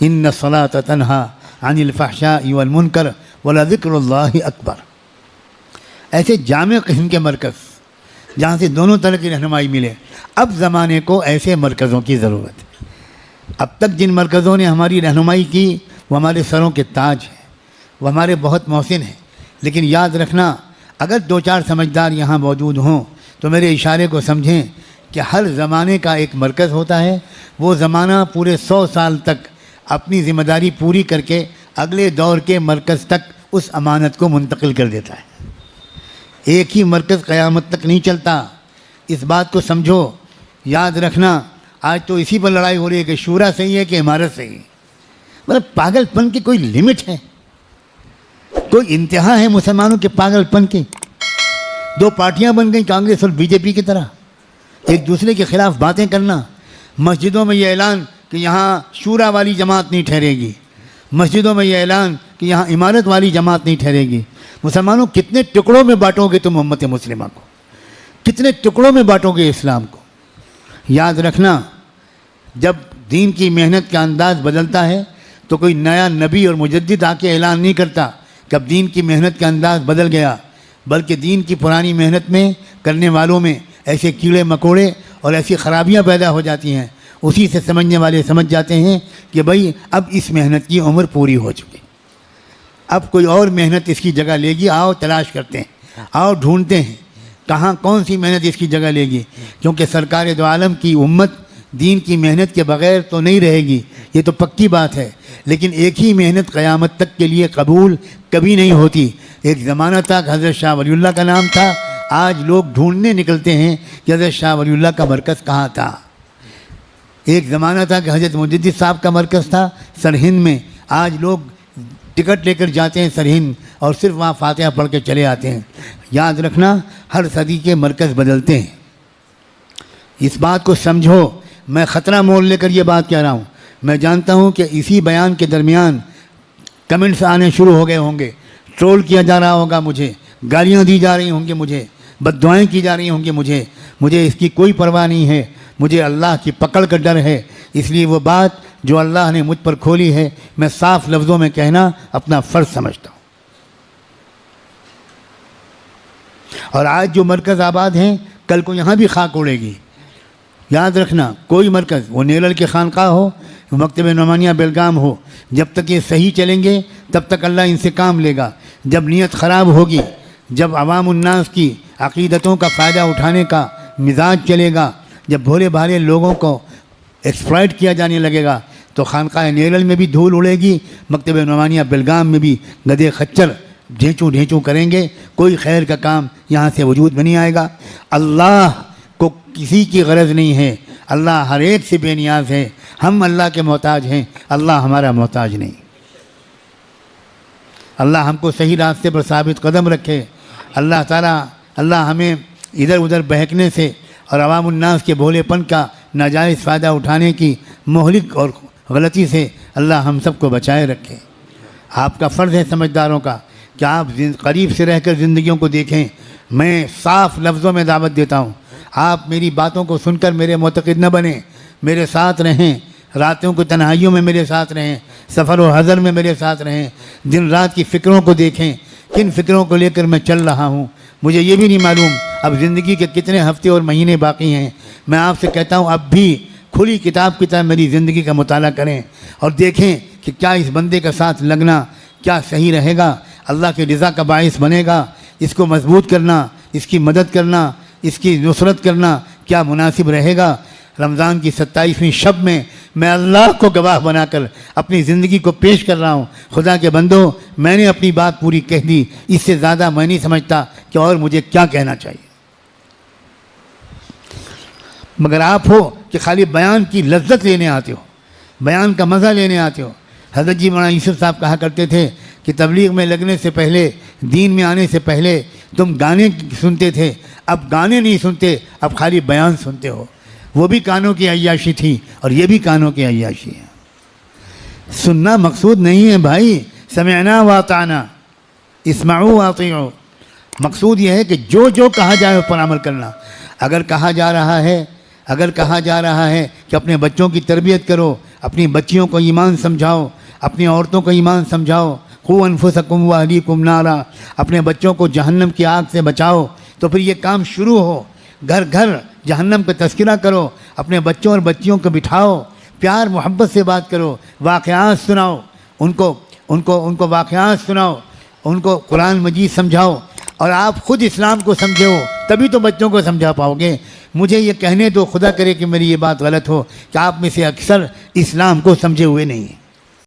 इन्न सलात तन्हा अनिल फहशाई वल मुनकर वलज़िक्रुल्लाहि अकबर। ऐसे जामे किस्म के मरकज़ जहाँ से दोनों तरह की रहनुमाई मिले। अब ज़माने को ऐसे मरकज़ों की ज़रूरत है। अब तक जिन मरकज़ों ने हमारी रहनुमाई की वो हमारे सरों के ताज हैं, वो हमारे बहुत मोहसिन हैं। लेकिन याद रखना, अगर दो चार समझदार यहाँ मौजूद हों तो मेरे इशारे को समझें कि हर ज़माने का एक मरकज़ होता है। वो ज़माना पूरे 100 साल तक अपनी ज़िम्मेदारी पूरी करके अगले दौर के मरकज़ तक उस अमानत को मुंतकिल कर देता है। एक ही मरकज़ क़यामत तक नहीं चलता, इस बात को समझो। याद रखना, आज तो इसी पर लड़ाई हो रही है कि शूरा सही है कि इमारत सही है। मतलब पागलपन की कोई लिमिट है, कोई इंतहा है मुसलमानों के पागलपन की। दो पार्टियां बन गई, कांग्रेस और बीजेपी की तरह, एक दूसरे के ख़िलाफ़ बातें करना। मस्जिदों में यह ऐलान कि यहाँ शूरा वाली जमात नहीं ठहरेगी, मस्जिदों में यह ऐलान कि यहाँ इमारत वाली जमात नहीं ठहरेगी। मुसलमानों, कितने टुकड़ों में बांटोगे तुम उम्मत मुस्लिमा को, कितने टुकड़ों में बांटोगे इस्लाम को। याद रखना, जब दीन की मेहनत का अंदाज़ बदलता है तो कोई नया नबी और मुजद्दिद आके ऐलान नहीं करता कि अब दीन की मेहनत का अंदाज़ बदल गया, बल्कि दीन की पुरानी मेहनत में करने वालों में ऐसे कीड़े मकोड़े और ऐसी ख़राबियाँ पैदा हो जाती हैं। उसी से समझने वाले समझ जाते हैं कि भाई अब इस मेहनत की उम्र पूरी हो चुकी, अब कोई और मेहनत इसकी जगह लेगी। आओ तलाश करते हैं, आओ ढूंढते हैं कहाँ कौन सी मेहनत इसकी जगह लेगी। क्योंकि सरकार दो आलम की उम्मत दीन की मेहनत के बग़ैर तो नहीं रहेगी, ये तो पक्की बात है। लेकिन एक ही मेहनत क़यामत तक के लिए कबूल कभी नहीं होती। एक ज़माना था कि हज़रत शाह वलीउल्लाह का नाम था, आज लोग ढूंढने निकलते हैं कि हज़रत शाह वलीउल्लाह का मरकज़ कहाँ था। एक ज़माना था कि हज़रत मुजद्दिद साहब का मरकज़ था सरहिंद में, आज लोग टिकट लेकर जाते हैं सरहिंद और सिर्फ वहाँ फातिहा पढ़ के चले आते हैं। याद रखना, हर सदी के मरकज़ बदलते हैं, इस बात को समझो। मैं ख़तरा मोल लेकर ये बात कह रहा हूँ। मैं जानता हूँ कि इसी बयान के दरमियान कमेंट्स आने शुरू हो गए होंगे, ट्रोल किया जा रहा होगा मुझे, गालियाँ दी जा रही होंगी मुझे, बद्दुआएँ की जा रही होंगी मुझे इसकी कोई परवाह नहीं है। मुझे अल्लाह की पकड़ का डर है, इसलिए वो बात जो अल्लाह ने मुझ पर खोली है मैं साफ लफ्ज़ों में कहना अपना फ़र्ज़ समझता हूँ। और आज जो मरकज़ आबाद हैं, कल को यहाँ भी खाक उड़ेगी। याद रखना, कोई मरकज़, वो नेरल के खानका हो, मकतब नौमानिया बेलगाम हो, जब तक ये सही चलेंगे तब तक अल्लाह इनसे काम लेगा। जब नीयत ख़राब होगी, जब अवामुन्नास की अक़ीदतों का फ़ायदा उठाने का मिजाज चलेगा, जब भोले भाले लोगों को एक्सप्लॉइट किया जाने लगेगा, तो खानका नेरल में भी धूल उड़ेगी, मकतब नौमानिया बेलगाम में भी गधे खच्चर ढेंचू ढेंचू करेंगे। कोई खैर का काम यहाँ से वजूद में नहीं आएगा। अल्लाह को किसी की गरज नहीं है, अल्लाह हर एक से बेनियाज है। हम अल्लाह के मोहताज हैं, अल्लाह हमारा मोहताज नहीं। अल्लाह हमको सही रास्ते पर साबित कदम रखे। अल्लाह हमें इधर उधर बहकने से और अवामुन्नास के भोलेपन का नाजायज़ फ़ायदा उठाने की मोहलिक और गलती से अल्लाह हम सबको बचाए रखे। आपका फ़र्ज़ है समझदारों का कि आप करीब से रहकर ज़िंदगियों को देखें। मैं साफ़ लफ्ज़ों में दावत देता हूँ, आप मेरी बातों को सुनकर मेरे मुतक़िद न बने, मेरे साथ रहें, रातों को तन्हाइयों में मेरे साथ रहें, सफ़र व हज़र में मेरे साथ रहें, दिन रात की फ़िक्रों को देखें, किन फ़िक्रों को लेकर मैं चल रहा हूँ। मुझे ये भी नहीं मालूम अब ज़िंदगी के कितने हफ्ते और महीने बाकी हैं। मैं आपसे कहता हूँ, अब भी खुली किताब की तरह मेरी ज़िंदगी का मुताला करें और देखें कि क्या इस बंदे का साथ लगना क्या सही रहेगा, अल्लाह की रज़ा का बाइस बनेगा। इसको मजबूत करना, इसकी मदद करना, इसकी नुसरत करना क्या मुनासिब रहेगा। रमज़ान की 27वीं शब में मैं अल्लाह को गवाह बनाकर अपनी ज़िंदगी को पेश कर रहा हूँ। खुदा के बंदो, मैंने अपनी बात पूरी कह दी, इससे ज़्यादा मैं नहीं समझता कि और मुझे क्या कहना चाहिए। मगर आप हो कि खाली बयान की लज्जत लेने आते हो, बयान का मज़ा लेने आते हो। हज़रत जी मौलाना यूसुफ साहब कहा करते थे कि तबलीग में लगने से पहले, दीन में आने से पहले तुम गाने सुनते थे, अब गाने नहीं सुनते, अब खाली बयान सुनते हो। वो भी कानों की अय्याशी थी और ये भी कानों की अय्याशी है। सुनना मकसूद नहीं है भाई, समिअना व अताना, इस्माऊ व अतीऊ। मकसूद ये है कि जो जो कहा जाए उस पर अमल करना। अगर कहा जा रहा है कि अपने बच्चों की तरबियत करो, अपनी बच्चियों को ईमान समझाओ, अपनी औरतों को ईमान समझाओ। खू अनफुसकुम व अहलीकुम नारा, अपने बच्चों को जहन्नम की आग से बचाओ। तो फिर ये काम शुरू हो, घर घर जहन्नम का तज़किरा करो, अपने बच्चों और बच्चियों को बिठाओ, प्यार मोहब्बत से बात करो, वाक़यात सुनाओ, उनको वाक़यात सुनाओ, उनको कुरान मजीद समझाओ, और आप ख़ुद इस्लाम को समझे हो तभी तो बच्चों को समझा पाओगे। मुझे ये कहने दो, खुदा करे कि मेरी ये बात गलत हो, कि आप में से अक्सर इस्लाम को समझे हुए नहीं हैं।